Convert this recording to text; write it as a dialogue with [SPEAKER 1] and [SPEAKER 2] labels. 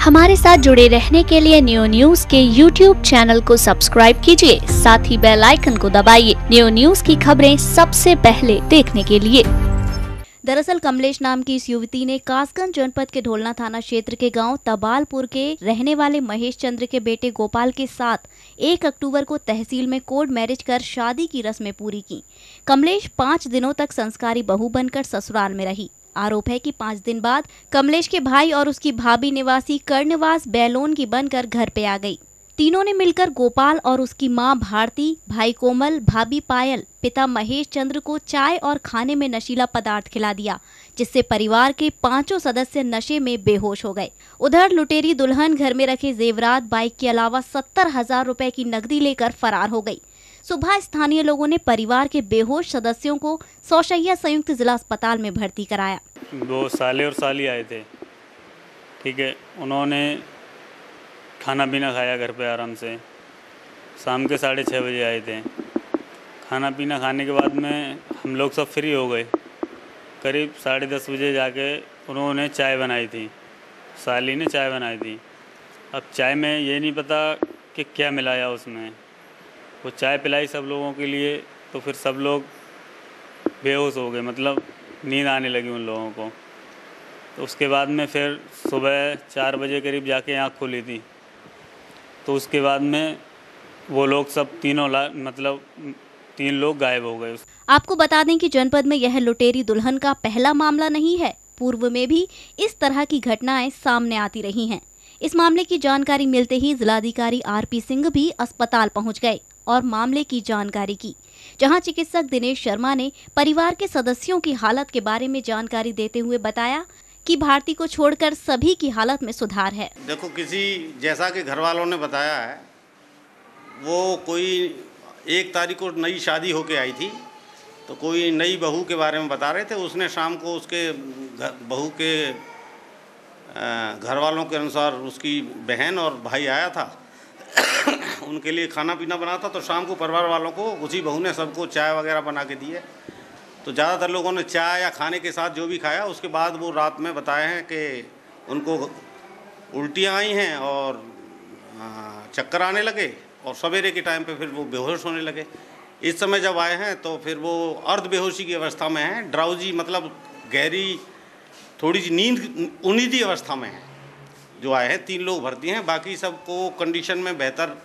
[SPEAKER 1] हमारे साथ जुड़े रहने के लिए न्यू न्यूज के YouTube चैनल को सब्सक्राइब कीजिए, साथ ही बेल आइकन को दबाइए न्यू न्यूज की खबरें सबसे पहले देखने के लिए।
[SPEAKER 2] दरअसल कमलेश नाम की इस युवती ने कासगंज जनपद के ढोलना थाना क्षेत्र के गांव तबालपुर के रहने वाले महेश चंद्र के बेटे गोपाल के साथ 1 अक्टूबर को तहसील में कोर्ट मैरिज कर शादी की रस्में पूरी की। कमलेश 5 दिनों तक संस्कारी बहू बनकर ससुराल में रही। आरोप है कि 5 दिन बाद कमलेश के भाई और उसकी भाभी निवासी कर्णवास बैलोन की बनकर घर पे आ गई। तीनों ने मिलकर गोपाल और उसकी मां भारती, भाई कोमल, भाभी पायल, पिता महेश चंद्र को चाय और खाने में नशीला पदार्थ खिला दिया, जिससे परिवार के 5 सदस्य नशे में बेहोश हो गए। उधर लुटेरी दुल्हन घर में रखे जेवरात, बाइक के अलावा 70,000 रुपए की नकदी लेकर फरार हो गई। सुबह स्थानीय लोगों ने परिवार के बेहोश सदस्यों को सौशैया संयुक्त जिला अस्पताल में भर्ती कराया।
[SPEAKER 3] 2 साले और साली आए थे, ठीक है। उन्होंने खाना पीना खाया घर पे आराम से। शाम के 6:30 बजे आए थे। खाना पीना खाने के बाद में हम लोग सब फ्री हो गए। करीब 10:30 बजे जाके उन्होंने चाय बनाई थी, साली ने चाय बनाई थी। अब चाय में ये नहीं पता कि क्या मिलाया उसमें। वो चाय पिलाई सब लोगों के लिए, तो फिर सब लोग बेहोश हो गए, मतलब नींद आने लगी उन लोगों को। तो उसके बाद में फिर सुबह 4 बजे करीब जाके आँख खुली थी। तो उसके बाद में वो लोग सब मतलब 3 लोग गायब हो गए।
[SPEAKER 2] आपको बता दें कि जनपद में यह लुटेरी दुल्हन का पहला मामला नहीं है। पूर्व में भी इस तरह की घटनाएं सामने आती रही हैं। इस मामले की जानकारी मिलते ही जिलाधिकारी आरपी सिंह भी अस्पताल पहुंच गए और मामले की जानकारी की, जहां चिकित्सक दिनेश शर्मा ने परिवार के सदस्यों की हालत के बारे में जानकारी देते हुए बताया कि भारती को छोड़कर सभी की हालत में सुधार है।
[SPEAKER 4] देखो, किसी जैसा कि घर वालों ने बताया है, वो कोई 1 तारीख को नई शादी होके आई थी, तो कोई नई बहू के बारे में बता रहे थे। उसने शाम को उसके बहू के घर वालों के अनुसार उसकी बहन और भाई आया था उनके लिए खाना पीना बना था। तो शाम को परिवार वालों को उसी बहू ने सबको चाय वगैरह बना के दी है। तो ज़्यादातर लोगों ने चाय या खाने के साथ जो भी खाया, उसके बाद वो रात में बताए हैं कि उनको उल्टियाँ आई हैं और चक्कर आने लगे, और सवेरे के टाइम पे फिर वो बेहोश होने लगे। इस समय जब आए हैं तो फिर वो अर्ध बेहोशी की अवस्था में हैं, ड्राउजी मतलब गहरी थोड़ी सी नींद उन्नीदी अवस्था में है। जो आए हैं 3 लोग भर्ती हैं, बाकी सबको कंडीशन में बेहतर